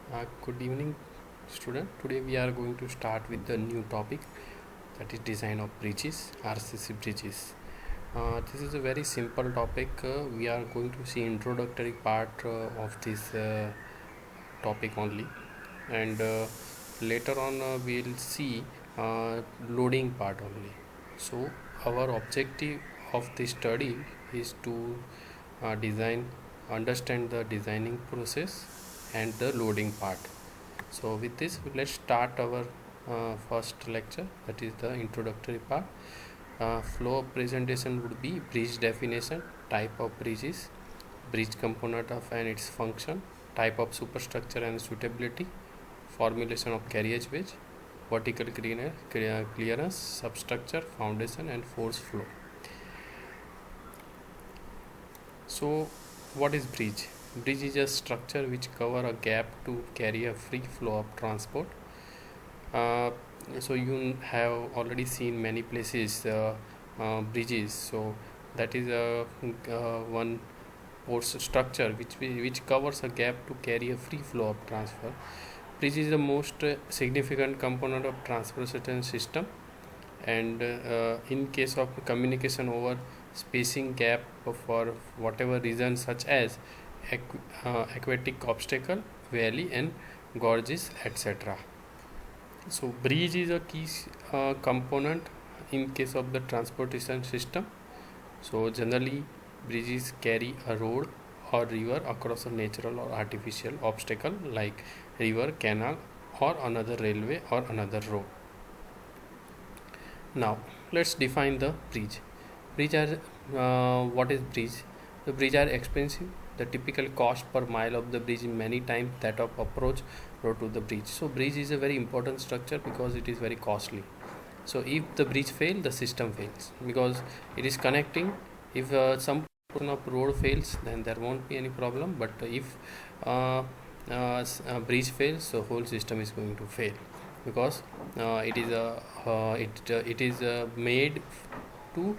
Good evening, student. Today we are going to start with the new topic, that is design of bridges, RCC bridges. This is a very simple topic. We are going to see introductory part of this topic only, and later on we'll see loading part only. So our objective of this study is to understand the designing process and the loading part. So with this, let's start our first lecture, that is the introductory part. Flow of presentation would be bridge definition, type of bridges, bridge component of and its function, type of superstructure and suitability, formulation of carriage wedge, vertical clearance, substructure, foundation and force flow. So what is bridge? Bridge is a structure which cover a gap to carry a free flow of transport. Uh, so you have already seen many places bridges. So that is a one force structure which covers a gap to carry a free flow of transfer. Bridge is the most significant component of transportation system, and in case of communication over spacing gap for whatever reason, such as aquatic obstacle, valley and gorges, etc. So bridge is a key component in case of the transportation system. So generally bridges carry a road or river across a natural or artificial obstacle like river, canal or another railway or another road. Now let's define the bridge. Bridge are what is bridge? The bridge are expensive. The typical cost per mile of the bridge is many times that of approach road to the bridge. So bridge is a very important structure because it is very costly. So if the bridge fails, the system fails because it is connecting. If some portion of road fails, then there won't be any problem. But if bridge fails, the whole system is going to fail because it is made to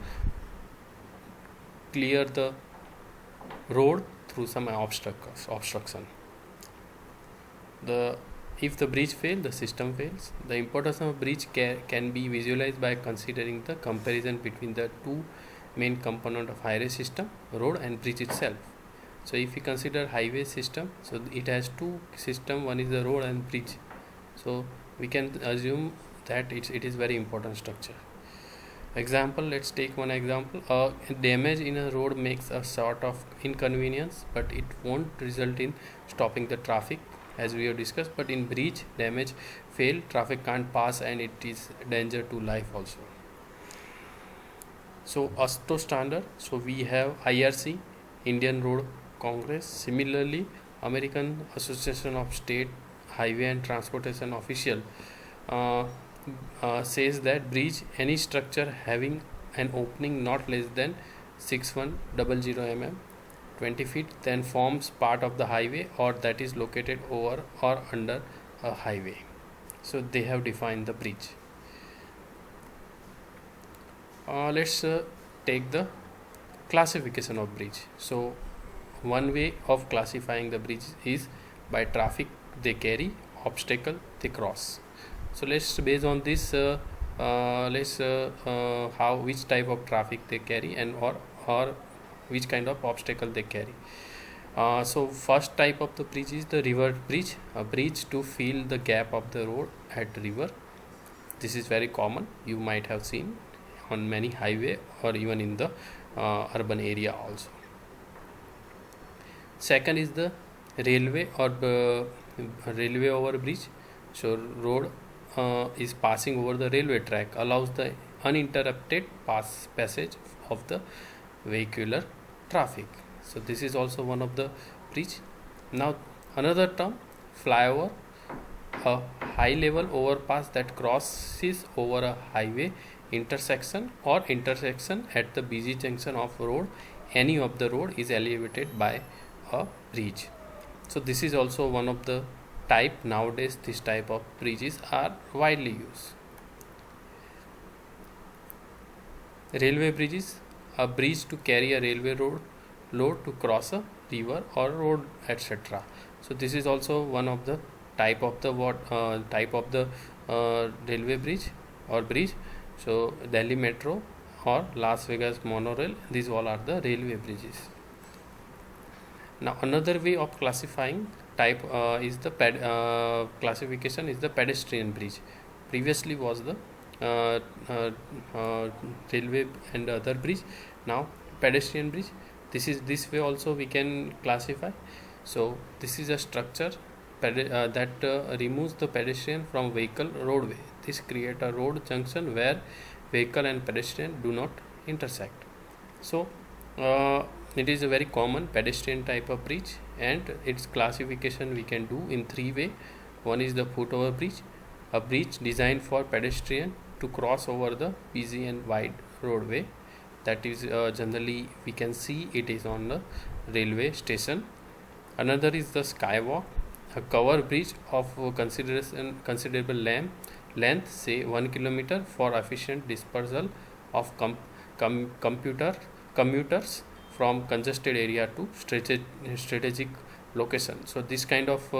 clear the road through some obstruction. The If the bridge fails, the system fails. The importance of a bridge can be visualized by considering the comparison between the two main component of highway system, road and bridge itself. So if we consider highway system, so it has two system, one is the road and bridge. So we can assume that it is very important structure. Example, let's take one example. Damage in a road makes a sort of inconvenience, but it won't result in stopping the traffic as we have discussed. But in bridge, damage fail, traffic can't pass and it is danger to life also. So ASTO standard, so we have IRC, Indian Road Congress. Similarly, American Association of State Highway and Transportation Official uh, says that bridge, any structure having an opening not less than 6100 mm 20 feet, then forms part of the highway or that is located over or under a highway. So they have defined the bridge. Let's take the classification of bridge. So one way of classifying the bridge is by traffic they carry, obstacle they cross. So let's based on this let's how which type of traffic they carry and or which kind of obstacle they carry. So first type of the bridge is the river bridge, a bridge to fill the gap of the road at river. This is very common, you might have seen on many highway or even in the urban area also. Second is the railway or railway over bridge. So road is passing over the railway track, allows the uninterrupted passage of the vehicular traffic. So this is also one of the bridge. Now another term, flyover, a high level overpass that crosses over a highway intersection or intersection at the busy junction of road. Any of the road is elevated by a bridge. So this is also one of the type. Nowadays this type of bridges are widely used. Railway bridges, a bridge to carry a railway load to cross a river or road, etc. So this is also one of the type of the railway bridge or bridge. So Delhi Metro or Las Vegas monorail, these all are the railway bridges. Now another way of classifying type classification is the pedestrian bridge. Previously was the uh, uh, railway and other bridge. Now pedestrian bridge. This way also we can classify. So this is a structure that removes the pedestrian from vehicle roadway. This create a road junction where vehicle and pedestrian do not intersect. So it is a very common pedestrian type of bridge, and its classification we can do in three way. One is the footover bridge, a bridge designed for pedestrian to cross over the busy and wide roadway. That is generally we can see it is on the railway station. Another is the skywalk, a cover bridge of considerable length, say 1 kilometer, for efficient dispersal of commuters from congested area to strategic location. So this kind of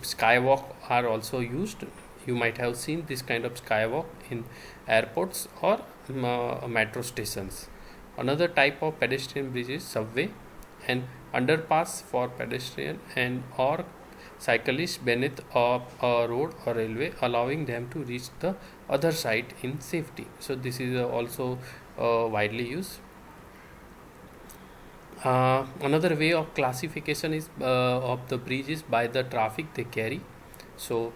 skywalk are also used. You might have seen this kind of skywalk in airports or metro stations. Another type of pedestrian bridge is subway, an underpass for pedestrian and or cyclists beneath a road or railway, allowing them to reach the other side in safety. So this is also widely used. Another way of classification is of the bridges by the traffic they carry. So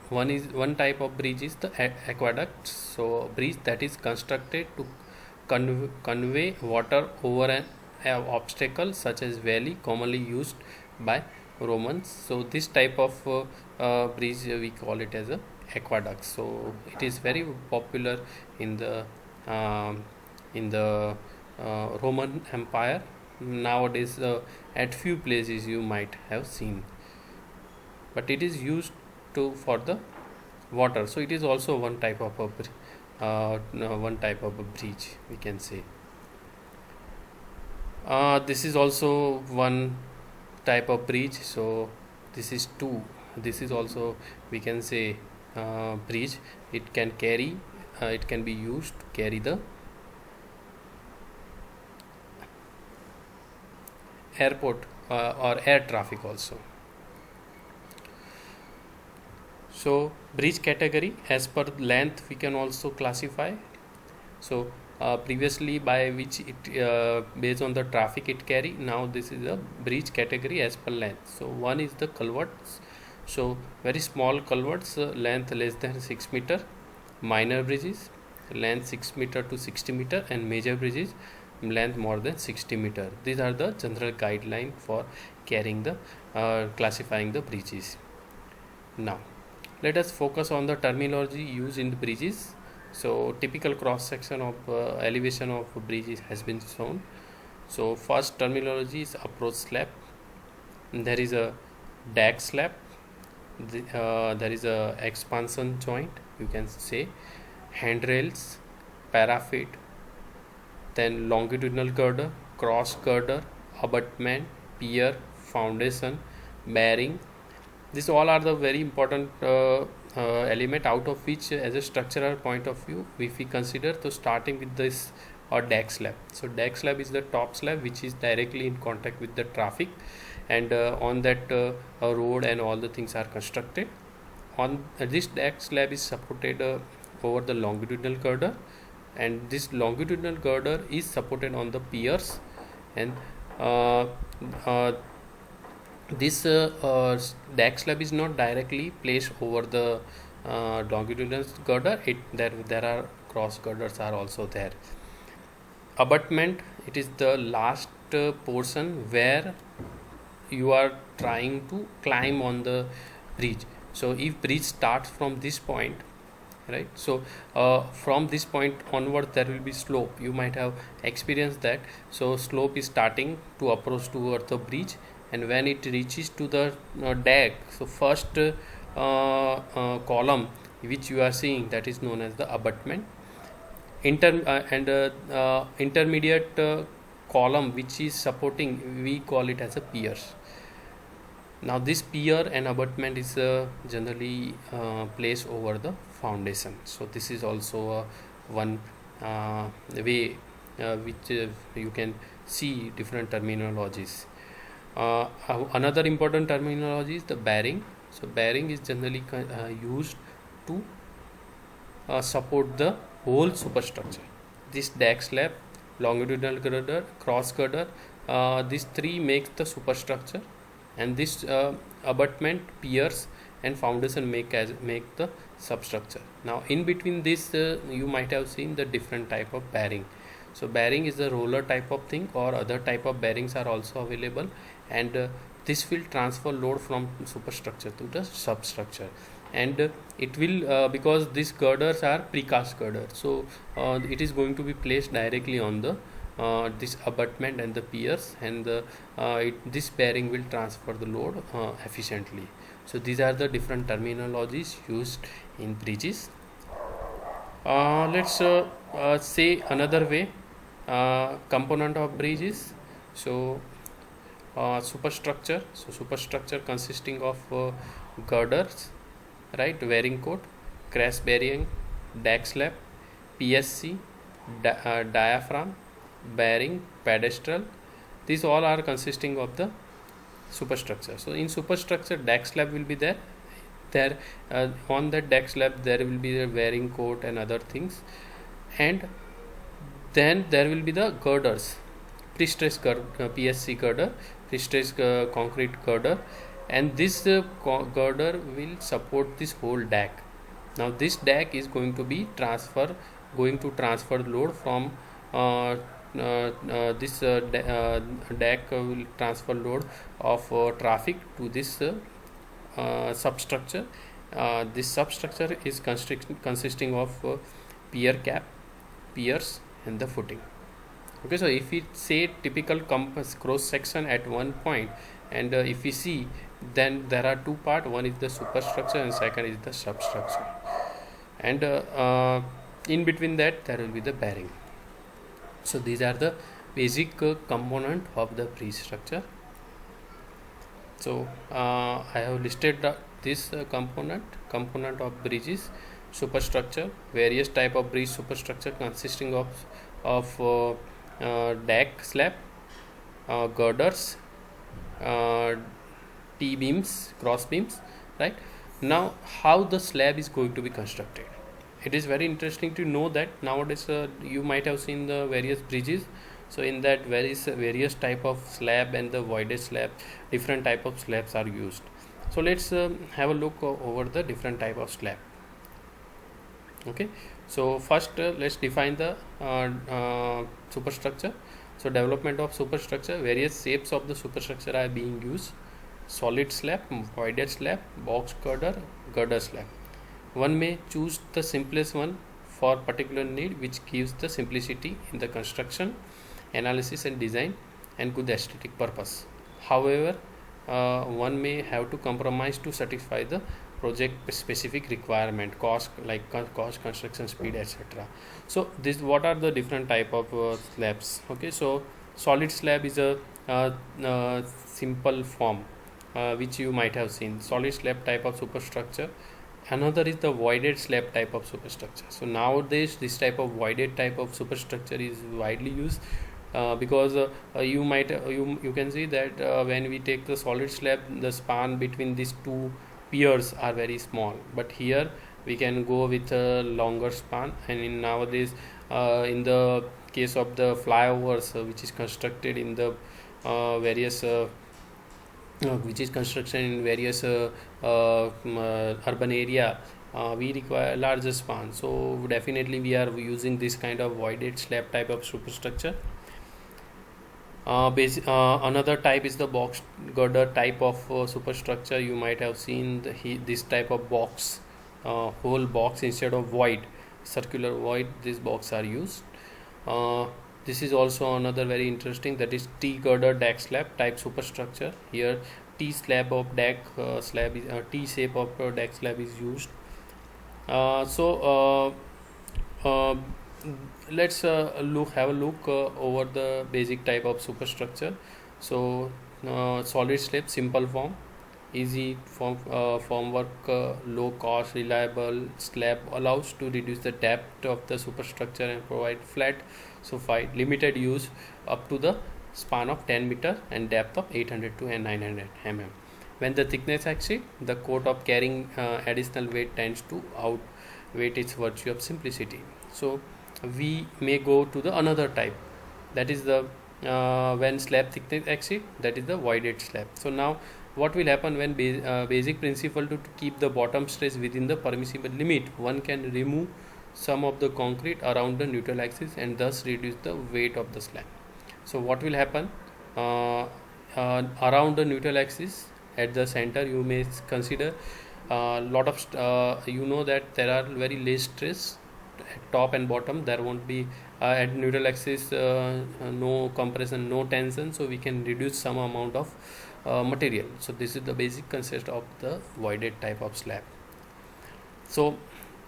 one type of bridge is the aqueduct. So bridge that is constructed to convey water over an obstacle such as valley, commonly used by Romans. So this type of bridge we call it as a aqueduct. So it is very popular in the Roman Empire. Nowadays at few places you might have seen, but it is used for the water. So it is also one type of a bridge, we can say. This is also one type of bridge. So this is two. This is also, we can say, bridge. It can carry. It can be used to carry the airport or air traffic also. So bridge category, as per length we can also classify. So previously by which it based on the traffic it carry, now this is a bridge category as per length. So one is the culverts. So very small culverts, length less than 6 meter, minor bridges length 6 meter to 60 meter, and major bridges length more than 60 meter. These are the general guideline for carrying the classifying the bridges. Now let us focus on the terminology used in the bridges. So typical cross section of elevation of bridges has been shown. So first terminology is approach slab. There is a deck slab. There is a expansion joint, you can say, handrails, parapet, then longitudinal girder, cross girder, abutment, pier, foundation, bearing. These all are the very important element, out of which as a structural point of view, if we consider, so starting with this deck slab. So deck slab is the top slab which is directly in contact with the traffic, and on that a road and all the things are constructed. On this deck slab is supported over the longitudinal girder, and this longitudinal girder is supported on the piers, and this deck slab is not directly placed over the longitudinal girder. There are cross girders are also there. Abutment, it is the last portion where you are trying to climb on the bridge. So if bridge starts from this point, right, so from this point onward there will be slope. You might have experienced that. So slope is starting to approach towards the bridge, and when it reaches to the deck, so first column which you are seeing, that is known as the abutment. Intermediate column which is supporting, we call it as a piers. Now this pier and abutment is generally placed over the foundation. So this is also one way which you can see different terminologies. Another important terminology is the bearing. So bearing is generally used to support the whole superstructure. This deck slab, longitudinal girder, cross girder, these three makes the superstructure, and this abutment, piers, and foundation make the substructure. Now in between this, you might have seen the different type of bearing. So bearing is the roller type of thing, or other type of bearings are also available, and this will transfer load from superstructure to the substructure. And it will because these girders are precast girder, so it is going to be placed directly on the this abutment and the piers, and this bearing will transfer the load efficiently. So these are the different terminologies used in bridges. Let's say another way component of bridges. So superstructure. So superstructure consisting of girders, right, bearing cord, crash bearing, deck slab, PSC, diaphragm, bearing, pedestal. These all are consisting of the superstructure. So in superstructure, deck slab will be there. On the deck slab there will be the bearing cord and other things, and then there will be the girders, pre-stressed PSC girder, pre-stressed concrete girder, and this girder will support this whole deck. Now this deck is going to transfer load from this deck will transfer load of traffic to this substructure. This substructure is consisting of pier cap, piers, and the footing. Okay, so if we say typical compass cross section at one point, and if we see, then there are two parts. One is the superstructure and second is the substructure, and in between that there will be the bearing. So these are the basic component of the bridge structure. So I have listed this component of bridges. Superstructure, various type of bridge superstructure consisting of deck slab, girders, T-beams, cross beams, right? Now how the slab is going to be constructed? It is very interesting to know that nowadays you might have seen the various bridges. So in that various type of slab and the voided slab, different type of slabs are used. So let's have a look over the different type of slab. Okay, so first let's define the superstructure. So development of superstructure, various shapes of the superstructure are being used: solid slab, voided slab, box girder, girder slab. One may choose the simplest one for particular need, which gives the simplicity in the construction, analysis and design, and good aesthetic purpose. However, one may have to compromise to satisfy the project specific requirement, cost, construction speed, etc. So this, what are the different type of slabs? Okay, so solid slab is a simple form which you might have seen, solid slab type of superstructure. Another is the voided slab type of superstructure. So nowadays this type of voided type of superstructure is widely used because you can see that when we take the solid slab, the span between these two piers are very small, but here we can go with a longer span. And in nowadays in the case of the flyovers which is constructed in the various which is construction in various urban area, we require larger span. So definitely we are using this kind of voided slab type of superstructure. Another type is the box girder type of superstructure. You might have seen this type of box, whole box instead of void, circular void, this box are used. This is also another very interesting, that is T girder deck slab type superstructure. Here T slab of deck slab is T shape of deck slab is used. Let's have a look over the basic type of superstructure. So solid slab, simple form, easy formwork, low cost, reliable slab allows to reduce the depth of the superstructure and provide flat, so limited use up to the span of 10 meter and depth of 800 to 900 mm. When the thickness exceeds, the cost of carrying additional weight tends to outweigh its virtue of simplicity. So we may go to the another type, that is the when slab thickness exceed, that is the voided slab. So now what will happen when basic principle to keep the bottom stress within the permissible limit, one can remove some of the concrete around the neutral axis and thus reduce the weight of the slab. So what will happen around the neutral axis at the center, you may consider lot of you know that there are very less stress at top and bottom. There won't be at neutral axis no compression, no tension, so we can reduce some amount of material. So this is the basic concept of the voided type of slab. So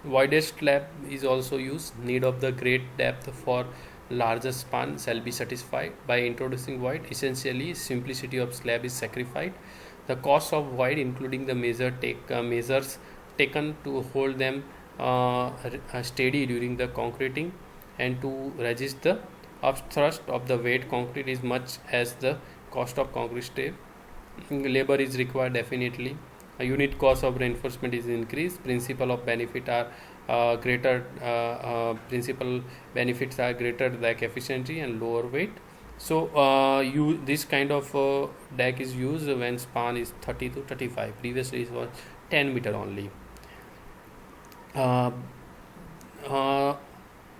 voided slab is also used. Need of the great depth for larger span shall be satisfied by introducing void. Essentially, simplicity of slab is sacrificed. The cost of void, including the measures taken to hold them steady during the concreting and to resist the upthrust of the weight concrete, is much as the cost of concrete stay. Labor is required definitely. A unit cost of reinforcement is increased. Principal benefits are greater like efficiency and lower weight. So this kind of deck is used when span is 30 to 35. Previously it was 10 meter only.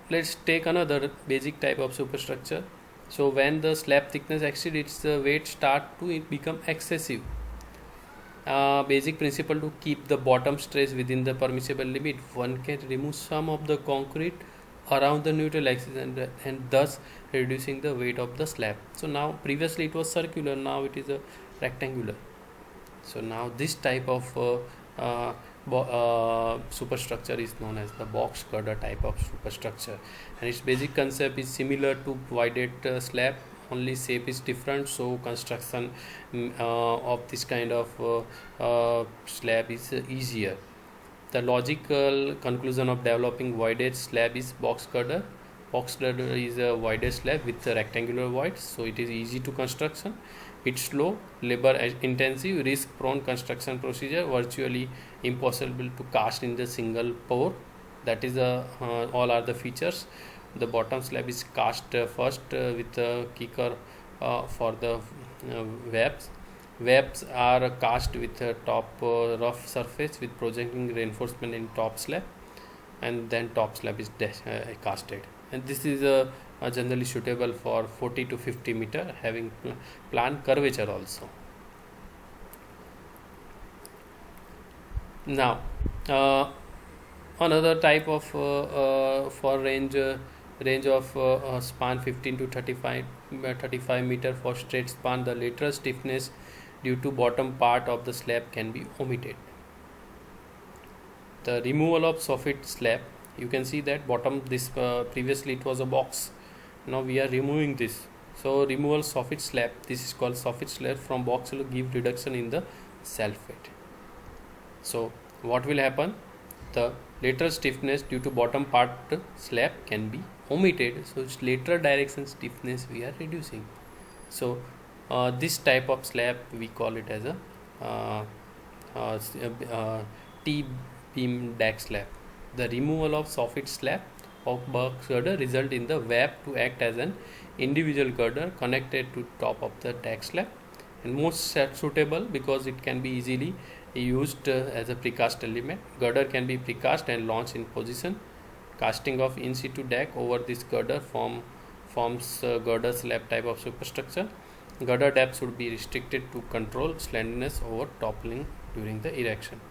Let's take another basic type of superstructure. So when the slab thickness exceeds, its weight start to become excessive. Basic principle to keep the bottom stress within the permissible limit, one can remove some of the concrete around the neutral axis and thus reducing the weight of the slab. So now previously it was circular, now it is a rectangular. So now this type of superstructure is known as the box girder type of superstructure, and its basic concept is similar to voided slab, only shape is different. So construction of this kind of slab is easier. The logical conclusion of developing voided slab is box girder. Box girder is a voided slab with a rectangular void, so it is easy to construction. It's slow, labor intensive, risk prone construction procedure, virtually impossible to cast in the single pour. That is all are the features. The bottom slab is cast first with a kicker for the webs. Webs are cast with a top rough surface with projecting reinforcement in top slab, and then top slab is casted. And this is generally suitable for 40 to 50 meter, having planned curvature also. Now another type of for range of span 15 to 35 meter for straight span, the lateral stiffness due to bottom part of the slab can be omitted. The removal of soffit slab, you can see that bottom this previously it was a box, now we are removing this. So removal soffit slab, this is called soffit slab from box, will give reduction in the self weight. So what will happen, the lateral stiffness due to bottom part slab can be omitted, so its lateral direction stiffness we are reducing. So this type of slab we call it as a T-beam deck slab. The removal of soffit slab of box girder result in the web to act as an individual girder connected to top of the deck slab, and most suitable because it can be easily used as a precast element. Girder can be precast and launched in position. Casting of in situ deck over this girder forms girder slab type of superstructure. Girder depth should be restricted to control slenderness over toppling during the erection.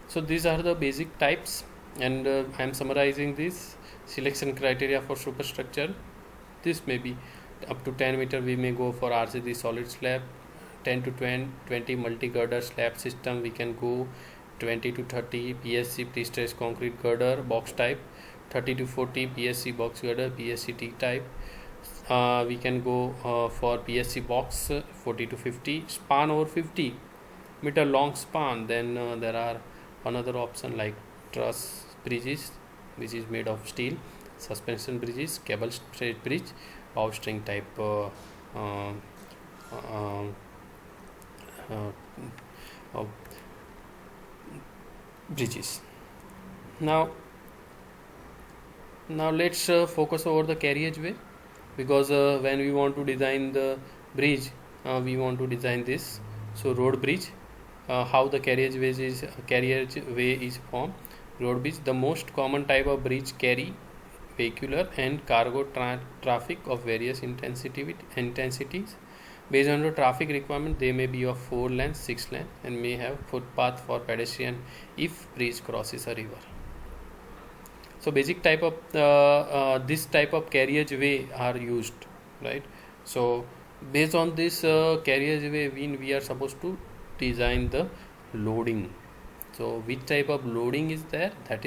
So these are the basic types, and I am summarizing this selection criteria for superstructure. This may be up to 10 meter, we may go for RCC solid slab. 10 to 20 multi-girder slab system, we can go 20 to 30 PSC pre-stressed concrete girder box type, 30 to 40 PSC box girder PSCT type. We can go for PSC box 40 to 50, span over 50 meter long span, then there are another option like truss bridges, which is made of steel, suspension bridges, cable stayed bridge, bowstring type uh, uh, uh, uh, bridges. Now, let's focus over the carriageway, because when we want to design the bridge, we want to design this. So road bridge, how the carriageway is formed. Road bridge, the most common type of bridge, carry vehicular and cargo traffic of various intensities. Based on the traffic requirement, they may be of 4 lanes, 6 lanes, and may have footpath for pedestrian if bridge crosses a river. So basic type of this type of carriageway are used, right? So based on this carriageway, we are supposed to design the loading. So which type of loading is there, that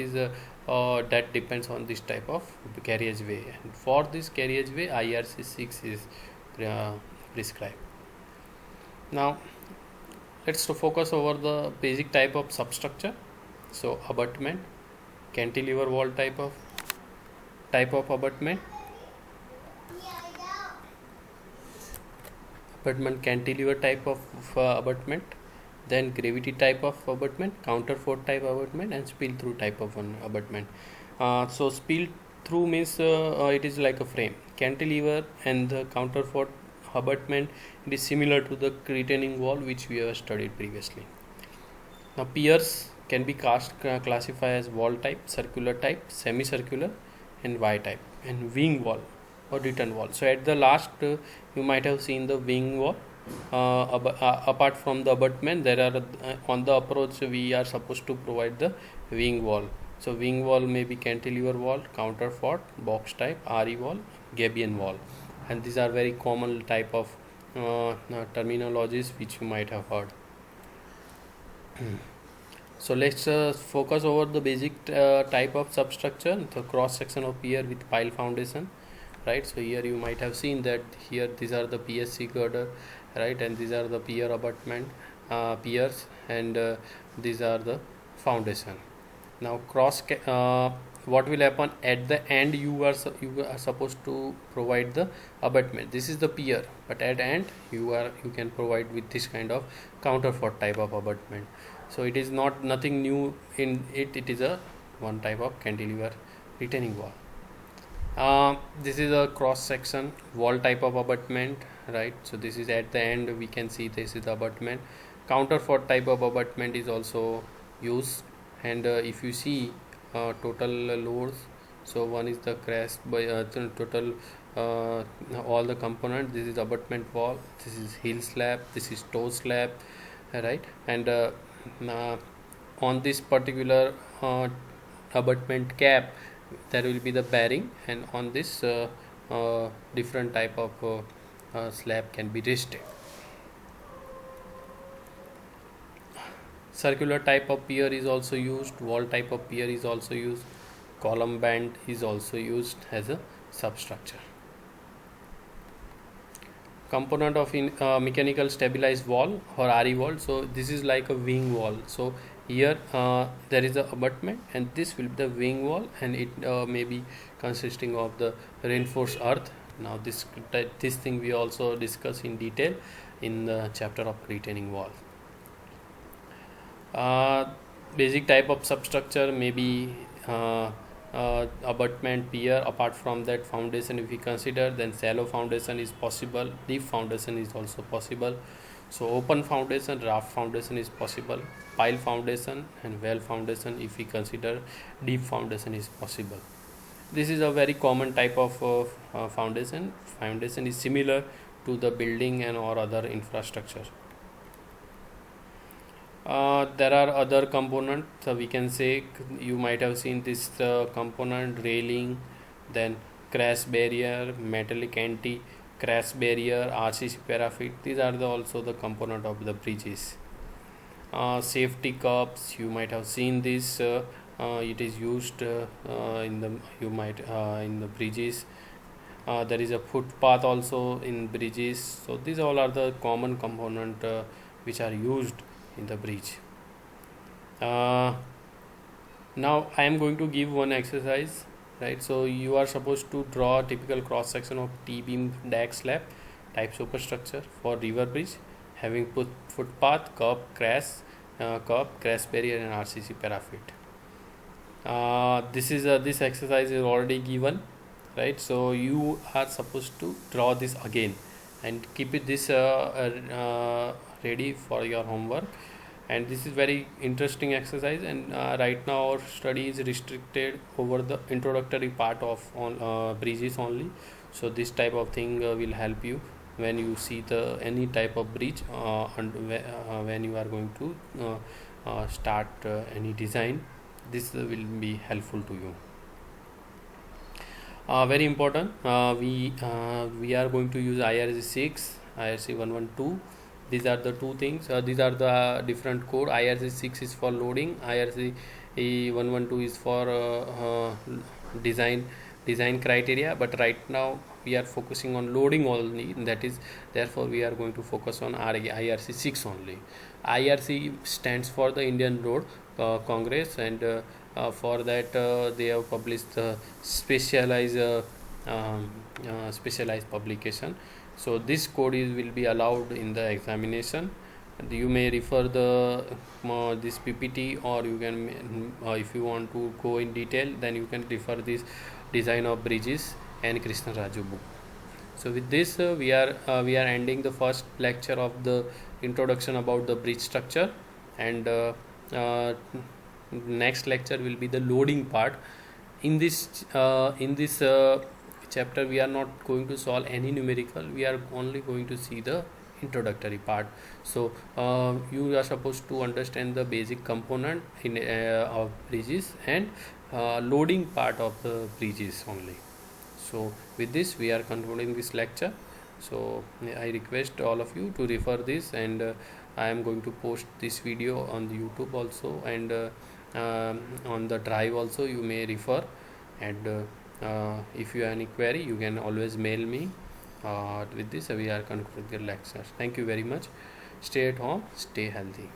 depends on this type of carriageway, and for this carriageway IRC 6 is prescribed. Now let's focus over the basic type of substructure. So abutment, cantilever wall type of abutment, cantilever type of abutment, then gravity type of abutment, counterfort type abutment, and spill through type of one abutment. So spill through means it is like a frame. Cantilever and the counterfort abutment, it is similar to the retaining wall which we have studied previously. Now piers can be classified as wall type, circular type, semicircular, and Y type, and wing wall or return wall. So at the last you might have seen the wing wall. Apart from the abutment, there are on the approach we are supposed to provide the wing wall. So wing wall may be cantilever wall, counterfort, box type, RE wall, gabion wall, and these are very common type of terminologies which you might have heard. So let's focus over the basic type of substructure, the cross section of pier with pile foundation, right? So here you might have seen that here these are the PSC girder, right, and these are the pier abutment piers, and these are the foundation. Now what will happen at the end, you are supposed to provide the abutment. This is the pier, but at end you can provide with this kind of counterfort type of abutment. So it is nothing new in it. It is a one type of cantilever retaining wall. This is a cross section wall type of abutment, right? So this is at the end, we can see this is the abutment. Counterfort type of abutment is also used, and if you see total loads, so one is the crash by total all the components. This is abutment wall, this is heel slab, this is toe slab, right? And on this particular abutment cap there will be the bearing, and on this different type of slab can be rested. Circular type of pier is also used, wall type of pier is also used, column band is also used as a substructure. Component of mechanical stabilized wall or RE wall. So this is like a wing wall. So here there is a abutment, and this will be the wing wall, and it may be consisting of the reinforced earth. Now this thing we also discuss in detail in the chapter of retaining wall. Basic type of substructure may be abutment, pier. Apart from that, foundation if we consider, then shallow foundation is possible, deep foundation is also possible. So open foundation, raft foundation is possible, pile foundation and well foundation if we consider, deep foundation is possible. This is a very common type of foundation. Foundation is similar to the building and or other infrastructure. There are other components. So we can say you might have seen this component, railing, then crash barrier, metallic anti crash barrier, RCC parapet. These are also the component of the bridges. Safety curbs, you might have seen this. It is used in the bridges. There is a footpath also in bridges. So these all are the common component which are used in the bridge. uh, Now I am going to give one exercise, right? So you are supposed to draw a typical cross section of T-beam deck slab type superstructure for river bridge having footpath, curb, crash barrier and RCC parapet. This exercise is already given, right? So you are supposed to draw this again and keep it this ready for your homework. And this is very interesting exercise, and right now our study is restricted over the introductory part of on bridges only. So this type of thing will help you when you see the any type of bridge when you are going to start any design. This will be helpful to you. Very important, we are going to use IRC 6, IRC 112. These are the two things, these are the different code. IRC 6 is for loading, IRC 112 is for design criteria, but right now we are focusing on loading only, that is therefore we are going to focus on IRC 6 only. IRC stands for the Indian Road Congress, and for that they have published the specialized publication. So this code will be allowed in the examination. You may refer the this PPT, or you can if you want to go in detail, then you can refer this design of bridges and Krishna Raju book. So with this we are ending the first lecture of the introduction about the bridge structure, and next lecture will be the loading part. In this chapter we are not going to solve any numerical, we are only going to see the introductory part. So you are supposed to understand the basic component in of bridges and loading part of the bridges only. So with this we are concluding this lecture. So I request all of you to refer this, and I am going to post this video on the YouTube also, and on the drive also you may refer. And if you have any query, you can always mail me. With this we are concluding the lecture. Thank you very much. Stay at home, stay healthy.